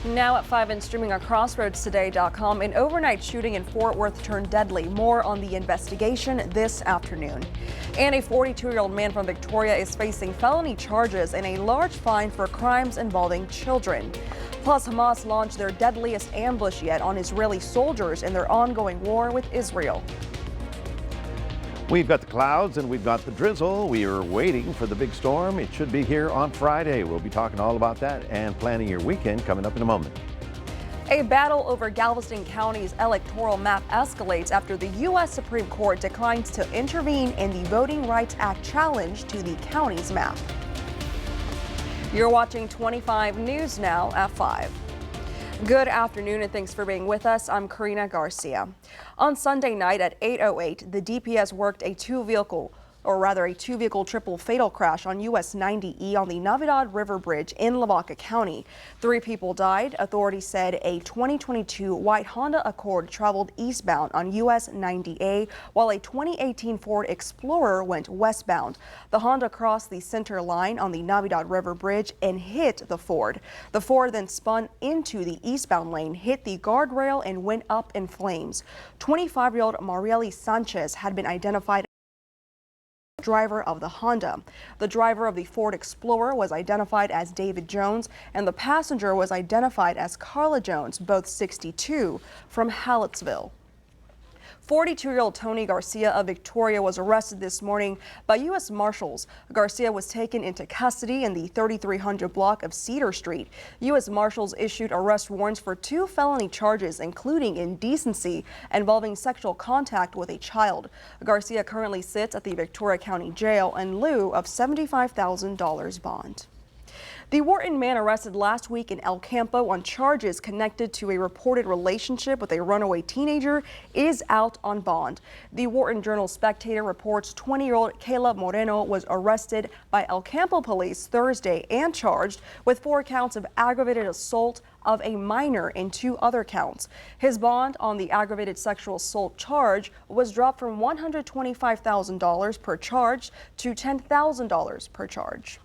Now at 5 and streaming on crossroadstoday.com, an overnight shooting in Fort Worth turned deadly. More on the investigation this afternoon. And a 42-year-old man from Victoria is facing felony charges and a large fine for crimes involving children. Plus, Hamas launched their deadliest ambush yet on Israeli soldiers in their ongoing war with Israel. We've got the clouds and we've got the drizzle. We are waiting for the big storm. It should be here on Friday. We'll be talking all about that and planning your weekend coming up in a moment. A battle over Galveston County's electoral map escalates after the U.S. Supreme Court declines to intervene in the Voting Rights Act challenge to the county's map. You're watching 25 News now at 5. Good afternoon and thanks for being with us. I'm Karina Garcia. On Sunday night at 8:08, the DPS worked a two-vehicle triple fatal crash on US 90E on the Navidad River Bridge in Lavaca County. 3 people died. Authorities said a 2022 white Honda Accord traveled eastbound on US 90A while a 2018 Ford Explorer went westbound. The Honda crossed the center line on the Navidad River Bridge and hit the Ford. The Ford then spun into the eastbound lane, hit the guardrail and went up in flames. 25-year-old Marieli Sanchez had been identified driver of the Honda. The driver of the Ford Explorer was identified as David Jones and the passenger was identified as Carla Jones, both 62, from Hallettsville. 42-year-old Tony Garcia of Victoria was arrested this morning by U.S. Marshals. Garcia was taken into custody in the 3300 block of Cedar Street. U.S. Marshals issued arrest warrants for 2 felony charges, including indecency involving sexual contact with a child. Garcia currently sits at the Victoria County Jail in lieu of $75,000 bond. The Wharton man arrested last week in El Campo on charges connected to a reported relationship with a runaway teenager is out on bond. The Wharton Journal-Spectator reports 20-year-old Caleb Moreno was arrested by El Campo police Thursday and charged with 4 counts of aggravated assault of a minor and 2 other counts. His bond on the aggravated sexual assault charge was dropped from $125,000 per charge to $10,000 per charge.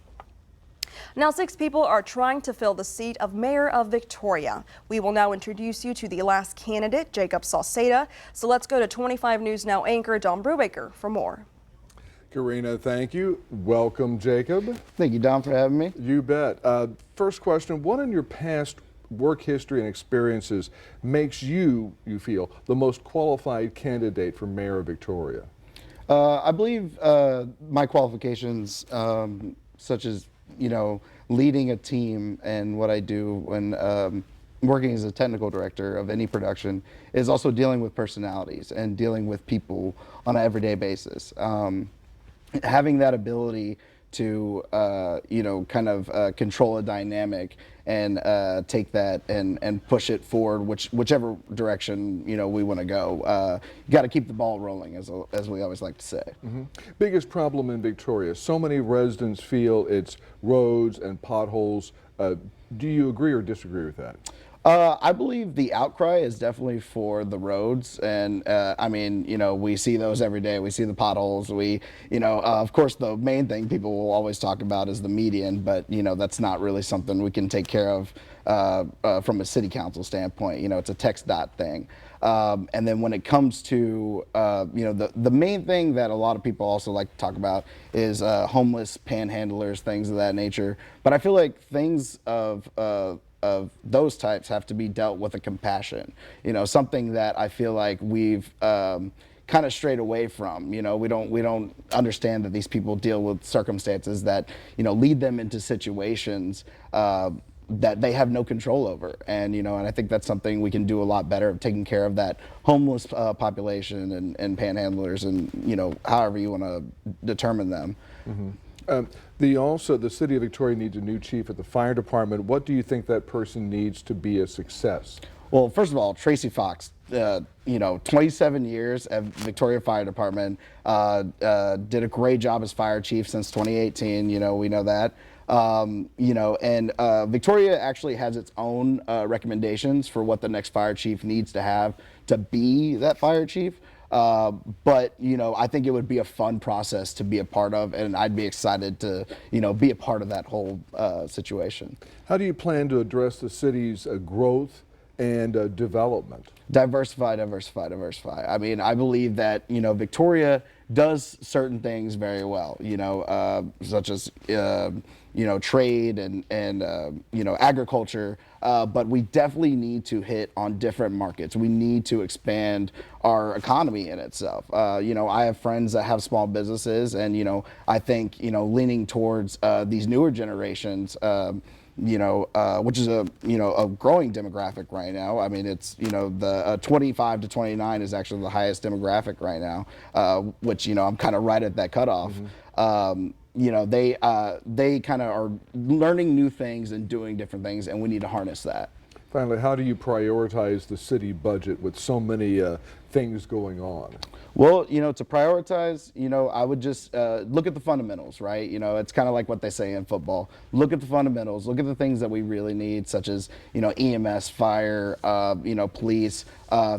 Now 6 people are trying to fill the seat of mayor of Victoria. We will now introduce you to the last candidate, Jacob Sauceda. So let's go to 25 News Now anchor Don Brubaker for more. Karina, thank you. Welcome, Jacob. Thank you, Don, for having me. You bet. First question, what in your past work history and experiences makes you feel, the most qualified candidate for mayor of Victoria? I believe my qualifications, such as leading a team and what I do when working as a technical director of any production is also dealing with personalities and dealing with people on an everyday basis. Having that ability to, control a dynamic and take that and push it forward, whichever direction, we want to go. You got to keep the ball rolling, as we always like to say. Mm-hmm. Biggest problem in Victoria, so many residents feel it's roads and potholes. Do you agree or disagree with that? I believe the outcry is definitely for the roads, and we see those every day. We see the potholes. Of course, the main thing people will always talk about is the median, but that's not really something we can take care of from a city council standpoint. It's a text dot thing. And then when it comes to the main thing that a lot of people also like to talk about is homeless panhandlers, things of that nature. But I feel like things of those types have to be dealt with a compassion, something that I feel like we've kind of strayed away from. We don't understand that these people deal with circumstances that lead them into situations that they have no control over, and I think that's something we can do a lot better of, taking care of that homeless population and panhandlers, and however you want to determine them. Mm-hmm. The city of Victoria needs a new chief at the fire department. What do you think that person needs to be a success? Well, first of all, Tracy Fox, 27 years at Victoria Fire Department, did a great job as fire chief since 2018. We know that. Victoria actually has its own recommendations for what the next fire chief needs to have to be that fire chief. But, you know, I think it would be a fun process to be a part of, and I'd be excited to, you know, be a part of that whole situation. How do you plan to address the city's growth and development? Diversify, diversify, diversify. I mean, I believe that, you know, Victoria does certain things very well, you know, such as, you know, trade and you know, agriculture, but we definitely need to hit on different markets. We need to expand our economy in itself. You know, I have friends that have small businesses, and, you know, I think, you know, leaning towards these newer generations, you know, which is a, you know, a growing demographic right now. I mean, it's, you know, the 25 to 29 is actually the highest demographic right now, which, you know, I'm kind of right at that cutoff. You know, they kind of are learning new things and doing different things, and we need to harness that. Finally, how do you prioritize the city budget with so many things going on? Well, you know, to prioritize, you know, I would just look at the fundamentals, right? You know, it's kind of like what they say in football. Look at the fundamentals. Look at the things that we really need, such as, you know, EMS, fire, you know, police,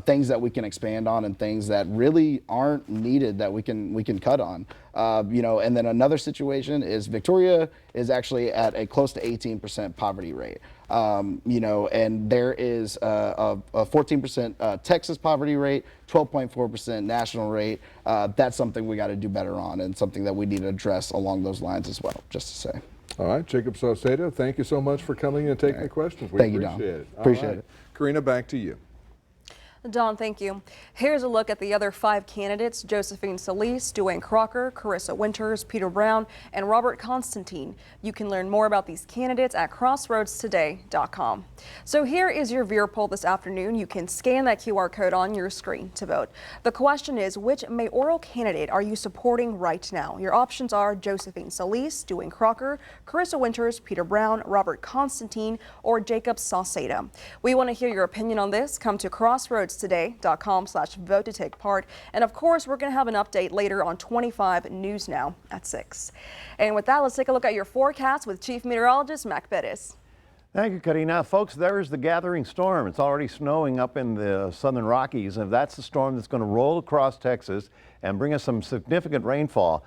things that we can expand on, and things that really aren't needed that we can cut on. You know, and then another situation is Victoria is actually at a close to 18% poverty rate. You know, and there is a 14% Texas poverty rate, 12.4% national rate. That's something we got to do better on, and something that we need to address along those lines as well, just to say. All right, Jacob Saucedo, thank you so much for coming and taking the questions. We Thank you, Don. appreciate it. Appreciate it. Karina, back to you. Don, thank you. Here's a look at the other 5 candidates: Josephine Solis, Dwayne Crocker, Carissa Winters, Peter Brown, and Robert Constantine. You can learn more about these candidates at crossroadstoday.com. So here is your viewer poll this afternoon. You can scan that QR code on your screen to vote. The question is, which mayoral candidate are you supporting right now? Your options are Josephine Solis, Dwayne Crocker, Carissa Winters, Peter Brown, Robert Constantine, or Jacob Saucedo. We want to hear your opinion on this. Come to crossroadstoday.com/vote to take part. And of course, we're going to have an update later on 25 News Now at 6. And with that, let's take a look at your forecast with Chief Meteorologist Mac Perez. Thank you, Karina. Folks, there's the gathering storm. It's already snowing up in the southern Rockies, and that's the storm that's going to roll across Texas and bring us some significant rainfall.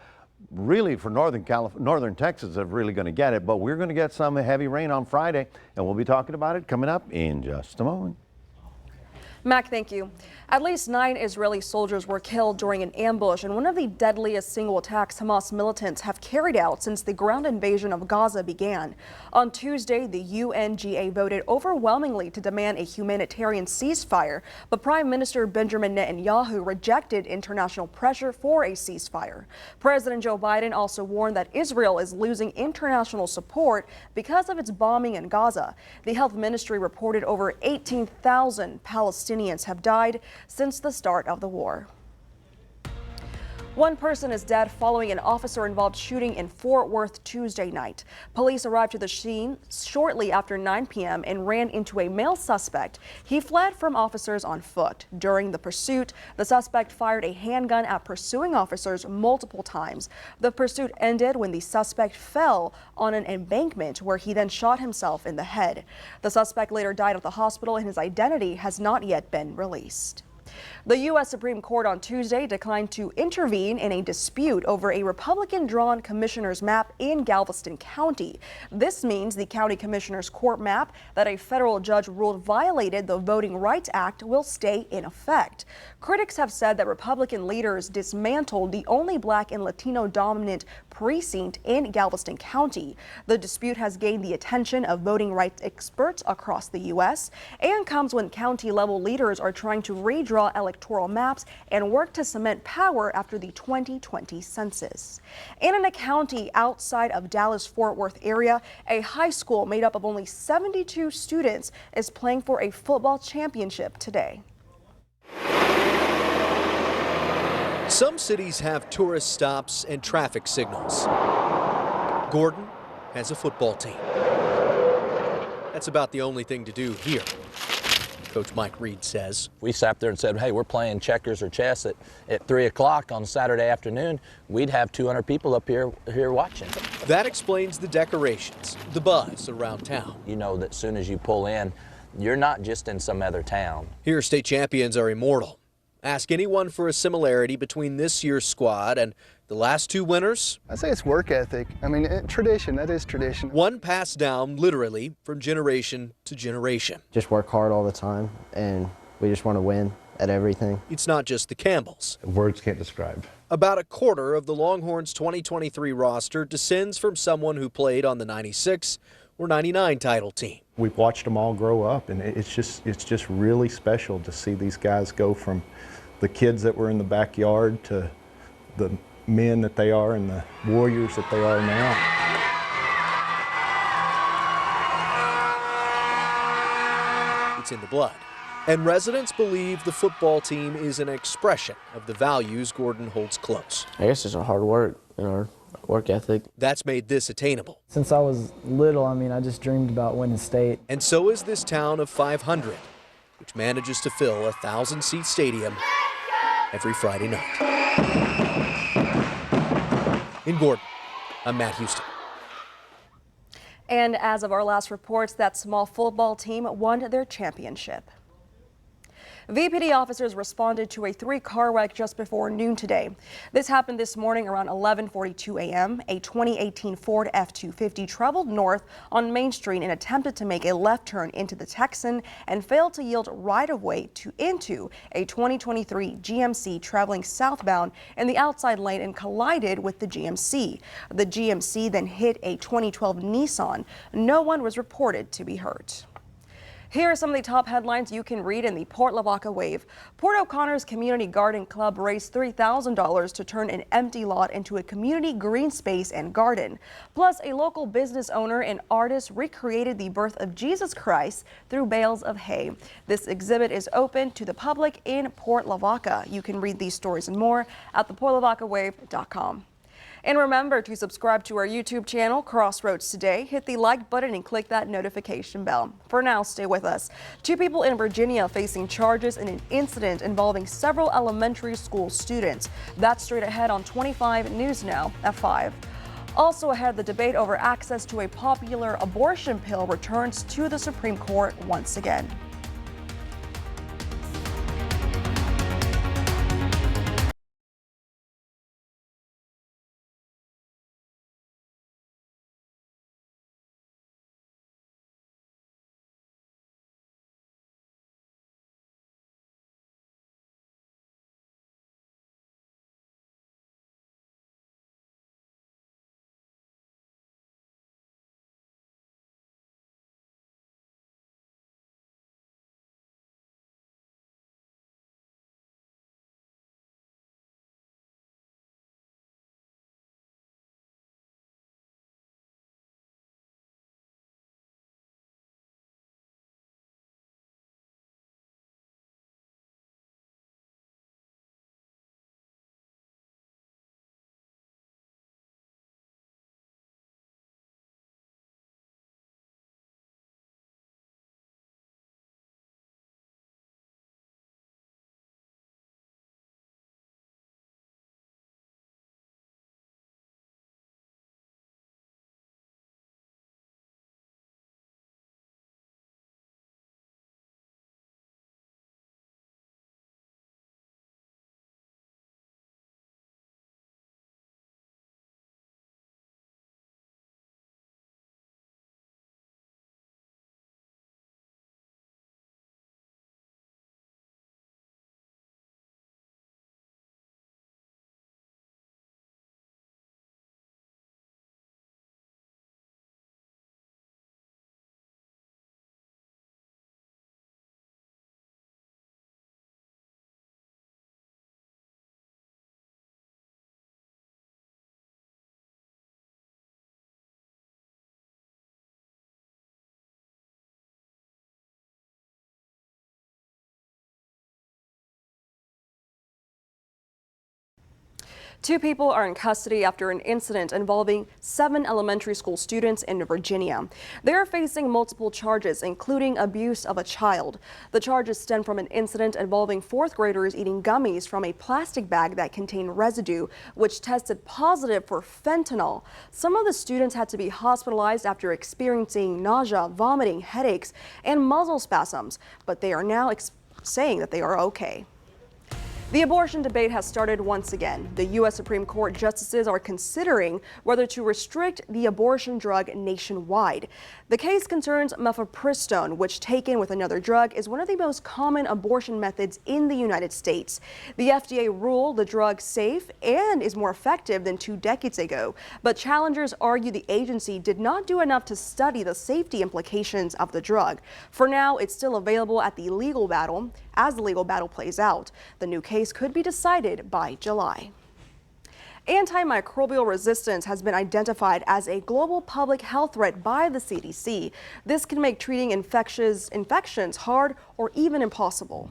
Really, for northern Texas, are really going to get it, but we're going to get some heavy rain on Friday, and we'll be talking about it coming up in just a moment. Mac, thank you. At least 9 Israeli soldiers were killed during an ambush in one of the deadliest single attacks Hamas militants have carried out since the ground invasion of Gaza began. On Tuesday, the UNGA voted overwhelmingly to demand a humanitarian ceasefire, but Prime Minister Benjamin Netanyahu rejected international pressure for a ceasefire. President Joe Biden also warned that Israel is losing international support because of its bombing in Gaza. The health ministry reported over 18,000 Palestinians have died since the start of the war. One person is dead following an officer-involved shooting in Fort Worth Tuesday night. Police arrived to the scene shortly after 9 p.m. and ran into a male suspect. He fled from officers on foot. During the pursuit, the suspect fired a handgun at pursuing officers multiple times. The pursuit ended when the suspect fell on an embankment, where he then shot himself in the head. The suspect later died at the hospital, and his identity has not yet been released. The U.S. Supreme Court on Tuesday declined to intervene in a dispute over a Republican-drawn commissioner's map in Galveston County. This means the county commissioner's court map that a federal judge ruled violated the Voting Rights Act will stay in effect. Critics have said that Republican leaders dismantled the only Black and Latino-dominant precinct in Galveston County. The dispute has gained the attention of voting rights experts across the U.S. and comes when county-level leaders are trying to redraw electoral maps and work to cement power after the 2020 census. And in a county outside of Dallas-Fort Worth area, a high school made up of only 72 students is playing for a football championship today. Some cities have tourist stops and traffic signals. Gordon has a football team. That's about the only thing to do here, Coach Mike Reed says. We sat there and said, hey, we're playing checkers or chess at 3 o'clock on Saturday afternoon. We'd have 200 people up here watching. That explains the decorations, the buzz around town. You know that as soon as you pull in, you're not just in some other town. Here, state champions are immortal. Ask anyone for a similarity between this year's squad and the last two winners. I say it's work ethic. I mean, tradition, that is tradition. One passed down literally from generation to generation. Just work hard all the time, and we just want to win at everything. It's not just the Campbells. Words can't describe. About a quarter of the Longhorns 2023 roster descends from someone who played on the 96 or 99 title team. We've watched them all grow up, and it's just really special to see these guys go from the kids that were in the backyard to the men that they are and the warriors that they are now. It's in the blood. And residents believe the football team is an expression of the values Gordon holds close. I guess it's our hard work and our work ethic. That's made this attainable. Since I was little, I just dreamed about winning state. And so is this town of 500, which manages to fill a 1,000-seat stadium every Friday night. In Gordon, I'm Matt Houston. And as of our last reports, that small football team won their championship. VPD officers responded to a 3-car wreck just before noon today. This happened this morning around 11:42 a.m. A 2018 Ford F-250 traveled north on Main Street and attempted to make a left turn into the Texan and failed to yield right-of-way into a 2023 GMC traveling southbound in the outside lane and collided with the GMC. The GMC then hit a 2012 Nissan. No one was reported to be hurt. Here are some of the top headlines you can read in the Port Lavaca Wave. Port O'Connor's Community Garden Club raised $3,000 to turn an empty lot into a community green space and garden. Plus, a local business owner and artist recreated the birth of Jesus Christ through bales of hay. This exhibit is open to the public in Port Lavaca. You can read these stories and more at theportlavacawave.com. And remember to subscribe to our YouTube channel, Crossroads Today. Hit the like button and click that notification bell. For now, stay with us. 2 people in Virginia facing charges in an incident involving several elementary school students. That's straight ahead on 25 News Now at 5. Also ahead, the debate over access to a popular abortion pill returns to the Supreme Court once again. Two people are in custody after an incident involving 7 elementary school students in Virginia. They are facing multiple charges, including abuse of a child. The charges stem from an incident involving 4th graders eating gummies from a plastic bag that contained residue, which tested positive for fentanyl. Some of the students had to be hospitalized after experiencing nausea, vomiting, headaches, and muscle spasms, but they are now saying that they are okay. The abortion debate has started once again. The U.S. Supreme Court justices are considering whether to restrict the abortion drug nationwide. The case concerns mifepristone, which taken with another drug is one of the most common abortion methods in the United States. The FDA ruled the drug safe and is more effective than 2 decades ago, but challengers argue the agency did not do enough to study the safety implications of the drug. For now, it's still available at the legal battle. As the legal battle plays out, the new case could be decided by July. Antimicrobial resistance has been identified as a global public health threat by the CDC. This can make treating infections hard or even impossible.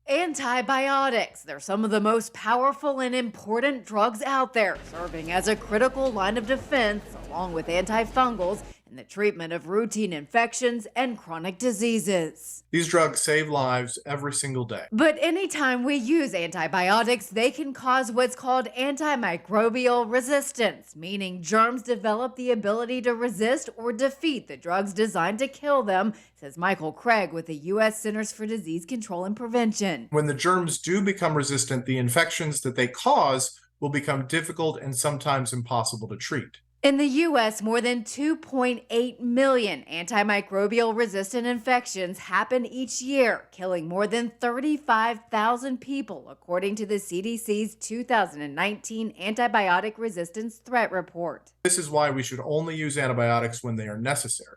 Antibiotics. They're some of the most powerful and important drugs out there, serving as a critical line of defense along with antifungals in the treatment of routine infections and chronic diseases. These drugs save lives every single day. But anytime we use antibiotics, they can cause what's called antimicrobial resistance, meaning germs develop the ability to resist or defeat the drugs designed to kill them, says Michael Craig with the U.S. Centers for Disease Control and Prevention. When the germs do become resistant, the infections that they cause will become difficult and sometimes impossible to treat. In the U.S., more than 2.8 million antimicrobial resistant infections happen each year, killing more than 35,000 people, according to the CDC's 2019 Antibiotic Resistance Threat Report. This is why we should only use antibiotics when they are necessary.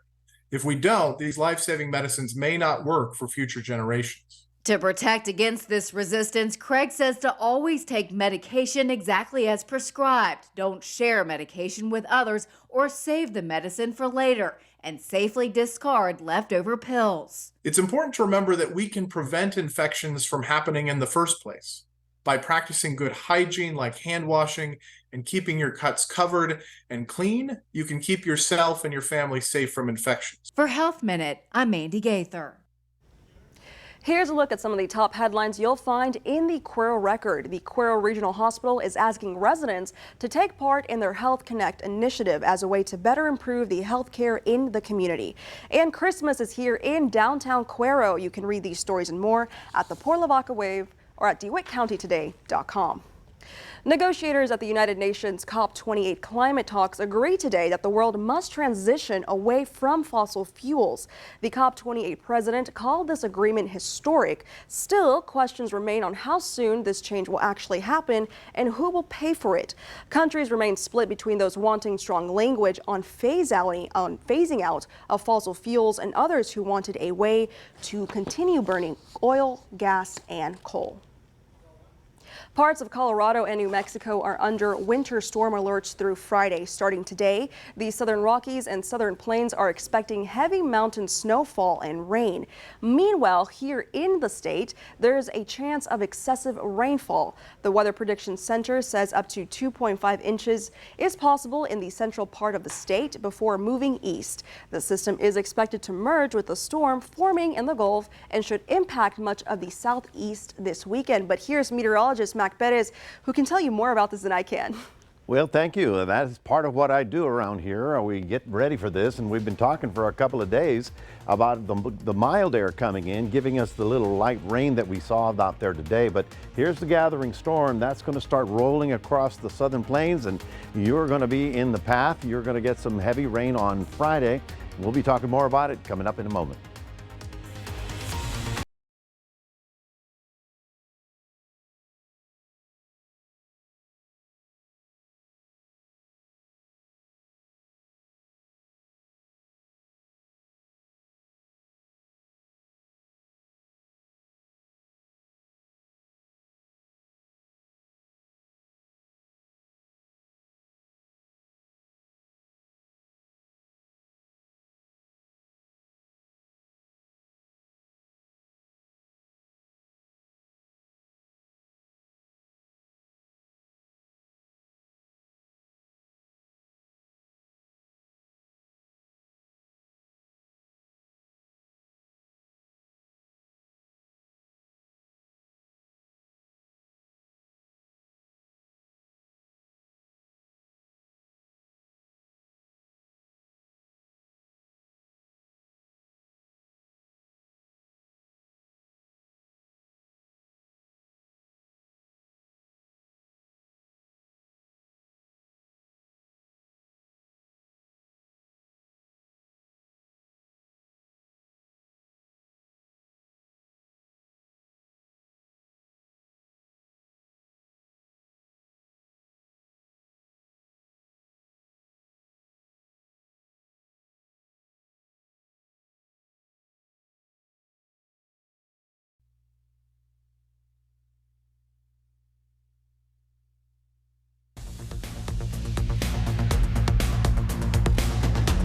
If we don't, these life-saving medicines may not work for future generations. To protect against this resistance, Craig says to always take medication exactly as prescribed. Don't share medication with others or save the medicine for later, and safely discard leftover pills. It's important to remember that we can prevent infections from happening in the first place. By practicing good hygiene like hand washing and keeping your cuts covered and clean, you can keep yourself and your family safe from infections. For Health Minute, I'm Mandy Gaither. Here's a look at some of the top headlines you'll find in the Cuero Record. The Cuero Regional Hospital is asking residents to take part in their Health Connect initiative as a way to better improve the health care in the community. And Christmas is here in downtown Cuero. You can read these stories and more at the Port Lavaca Wave or at DeWittCountyToday.com. Negotiators at the United Nations COP28 climate talks agree today that the world must transition away from fossil fuels. The COP28 president called this agreement historic. Still, questions remain on how soon this change will actually happen and who will pay for it. Countries remain split between those wanting strong language on phasing out of fossil fuels and others who wanted a way to continue burning oil, gas, and coal. Parts of Colorado and New Mexico are under winter storm alerts through Friday. Starting today, the Southern Rockies and Southern Plains are expecting heavy mountain snowfall and rain. Meanwhile, here in the state, there's a chance of excessive rainfall. The Weather Prediction Center says up to 2.5 inches is possible in the central part of the state before moving east. The system is expected to merge with the storm forming in the Gulf and should impact much of the southeast this weekend. But here's meteorologist Perez, who can tell you more about this than I can. Well, thank you. That is part of what I do around here. We get ready for this, and we've been talking for a couple of days about the mild air coming in, giving us the little light rain that we saw out there today. But here's the gathering storm. That's going to start rolling across the southern plains, and you're going to be in the path. You're going to get some heavy rain on Friday. We'll be talking more about it coming up in a moment.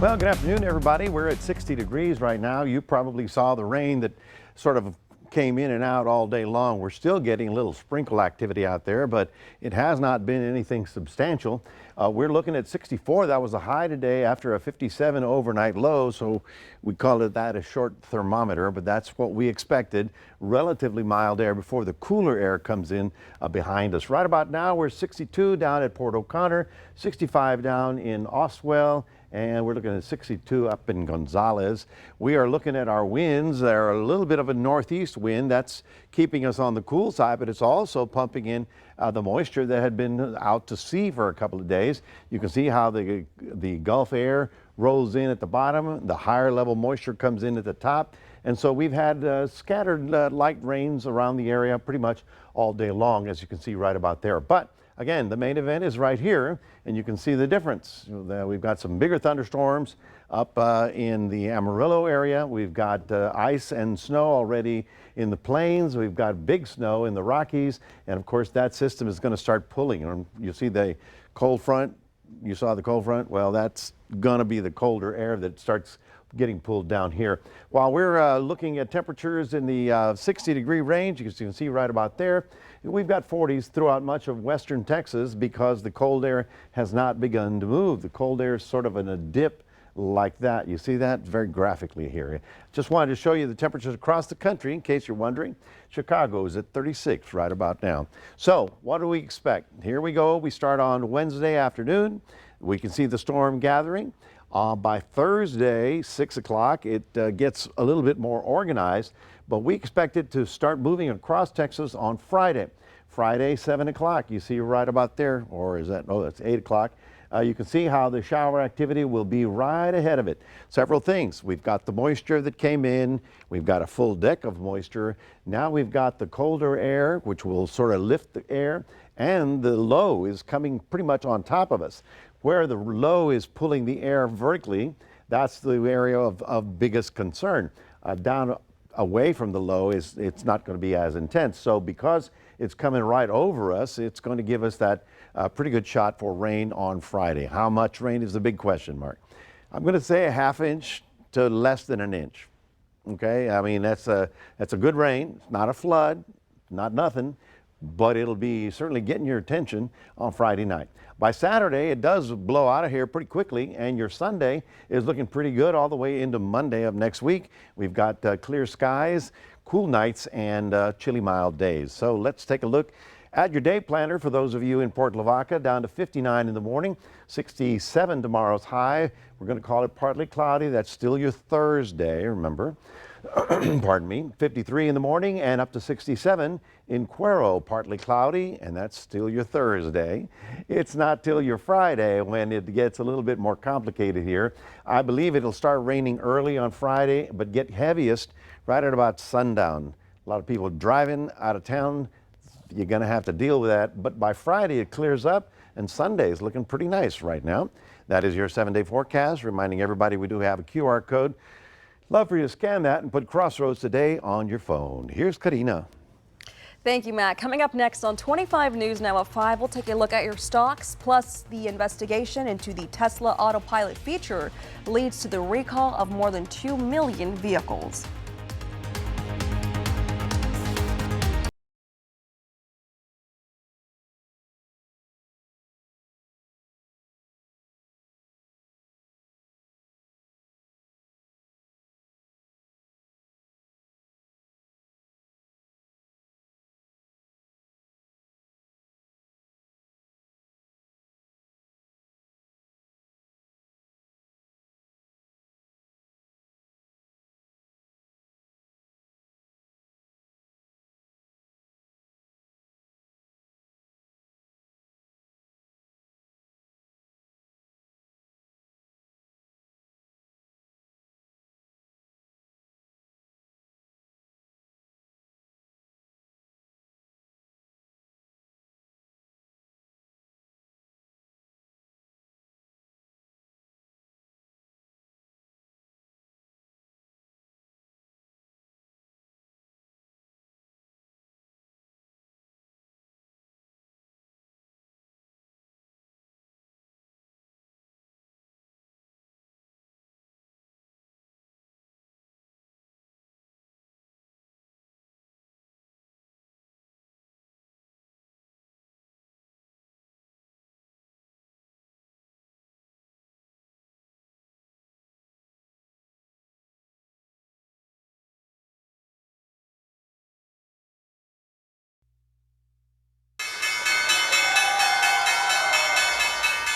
Well, good afternoon, everybody. We're at 60 degrees right now. You probably saw the rain that sort of came in and out all day long. We're still getting a little sprinkle activity out there, but it has not been anything substantial. We're looking at 64. That was a high today after a 57 overnight low, so we call it that a short thermometer, but that's what we expected. Relatively mild air before the cooler air comes in behind us. Right about now, we're 62 down at Port O'Connor, 65 down in Oswell, and we're looking at 62 up in Gonzales. We are looking at our winds. They're a little bit of a northeast wind. That's keeping us on the cool side, but it's also pumping in the moisture that had been out to sea for a couple of days. You can see how the Gulf air rolls in at the bottom. The higher level moisture comes in at the top. And so we've had scattered light rains around the area pretty much all day long, as you can see right about there. But again, the main event is right here, and you can see the difference. We've got some bigger thunderstorms up in the Amarillo area. We've got ice and snow already in the plains. We've got big snow in the Rockies, and of course that system is going to start pulling. You see the cold front. You saw the cold front. Well, that's going to be the colder air that starts getting pulled down here. While we're looking at temperatures in the 60-degree range, you can see right about there, we've got 40s throughout much of western Texas because the cold air has not begun to move. The cold air is sort of in a dip like that. You see that very graphically here. Just wanted to show you the temperatures across the country in case you're wondering. Chicago is at 36 right about now. So what do we expect? Here we go. We start on Wednesday afternoon. We can see the storm gathering. By Thursday, 6 o'clock, it gets a little bit more organized, but we expect it to start moving across Texas on Friday. Friday, 7 o'clock, you see right about there, or is that, oh, that's 8 o'clock. You can see how the shower activity will be right ahead of it. Several things. We've got the moisture that came in. We've got a full deck of moisture. Now we've got the colder air, which will sort of lift the air, and the low is coming pretty much on top of us. Where the low is pulling the air vertically, that's the area of biggest concern. Down away from the low, it's not going to be as intense. So because it's coming right over us, it's going to give us that pretty good shot for rain on Friday. How much rain is the big question mark. I'm going to say a half inch to less than an inch. Okay, I mean that's a good rain. It's not a flood, not nothing, but it'll be certainly getting your attention on Friday night. By Saturday, it does blow out of here pretty quickly, and your Sunday is looking pretty good all the way into Monday of next week. We've got clear skies, cool nights, and chilly mild days. So let's take a look at your day planner for those of you in Port Lavaca. Down to 59 in the morning, 67 tomorrow's high. We're going to call it partly cloudy. That's still your Thursday, remember. Pardon me, 53 in the morning and up to 67 in Cuero, partly cloudy, and that's still your Thursday. It's not till your Friday when it gets a little bit more complicated here. I believe it'll start raining early on Friday, but get heaviest right at about sundown. A lot of people driving out of town, you're going to have to deal with that, but by Friday it clears up, and Sunday is looking pretty nice right now. That is your 7-day forecast, reminding everybody we do have a QR code. Love for you to scan that and put Crossroads Today on your phone. Here's Karina. Thank you, Matt. Coming up next on 25 News Now at 5, we'll take a look at your stocks, plus the investigation into the Tesla autopilot feature leads to the recall of more than 2 million vehicles.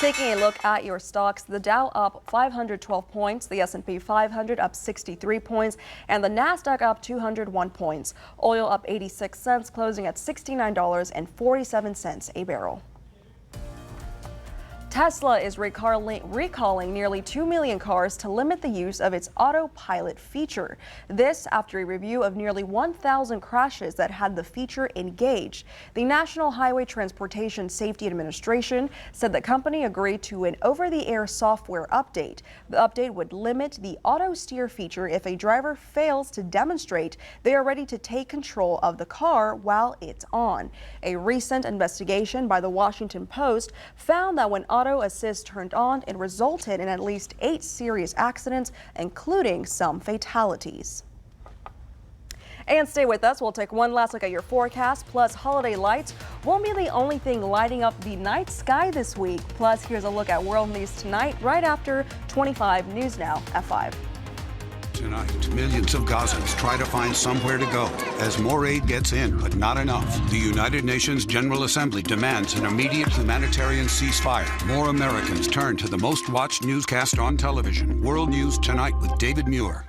Taking a look at your stocks, the Dow up 512 points, the S&P 500 up 63 points, and the Nasdaq up 201 points. Oil up 86 cents, closing at $69.47 a barrel. Tesla is recalling nearly 2 million cars to limit the use of its autopilot feature. This after a review of nearly 1,000 crashes that had the feature engaged. The National Highway Transportation Safety Administration said the company agreed to an over-the-air software update. The update would limit the auto steer feature if a driver fails to demonstrate they are ready to take control of the car while it's on. A recent investigation by the Washington Post found that when auto assist turned on, it resulted in at least 8 serious accidents, including some fatalities. And stay with us. We'll take one last look at your forecast. Plus, holiday lights won't be the only thing lighting up the night sky this week. Plus, here's a look at world news tonight, right after 25 News Now at 5. Tonight, millions of Gazans try to find somewhere to go as more aid gets in, but not enough. The United Nations General Assembly demands an immediate humanitarian ceasefire. More Americans turn to the most watched newscast on television. World News Tonight with David Muir.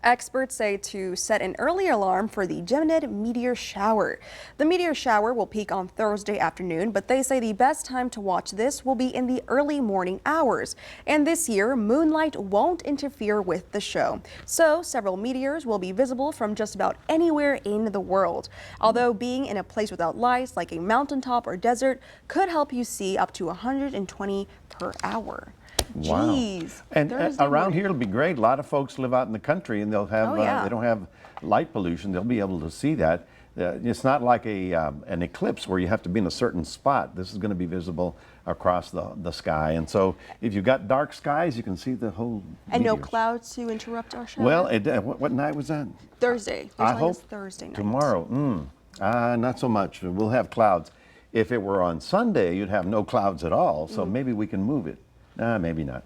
Experts say to set an early alarm for the Geminid meteor shower. The meteor shower will peak on Thursday afternoon, but they say the best time to watch this will be in the early morning hours. And this year, moonlight won't interfere with the show. So several meteors will be visible from just about anywhere in the world. Although being in a place without lights, like a mountaintop or desert, could help you see up to 120 per hour. Wow. Jeez. And around here it'll be great. A lot of folks live out in the country and they'll have they don't have light pollution. They'll be able to see that. It's not like an eclipse where you have to be in a certain spot. This is going to be visible across the sky. And so if you've got dark skies, you can see the whole And meteors. no clouds to interrupt our show? Well, what night was that? Thursday. I hope Thursday night. Tomorrow. Not so much. We'll have clouds. If it were on Sunday, you'd have no clouds at all. So maybe we can move it. Maybe not.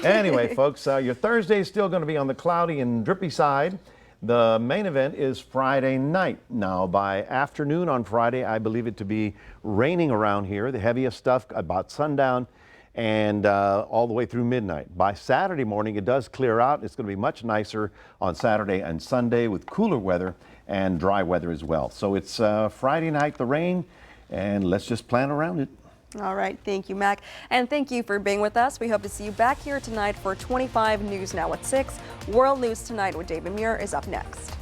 Anyway, folks, your Thursday is still going to be on the cloudy and drippy side. The main event is Friday night. Now, by afternoon on Friday, I believe it to be raining around here, the heaviest stuff about sundown and all the way through midnight. By Saturday morning, it does clear out. It's going to be much nicer on Saturday and Sunday with cooler weather and dry weather as well. So it's Friday night, the rain, and let's just plan around it. All right, thank you, Mac. And thank you for being with us. We hope to see you back here tonight for 25 News Now at 6. World News Tonight with David Muir is up next.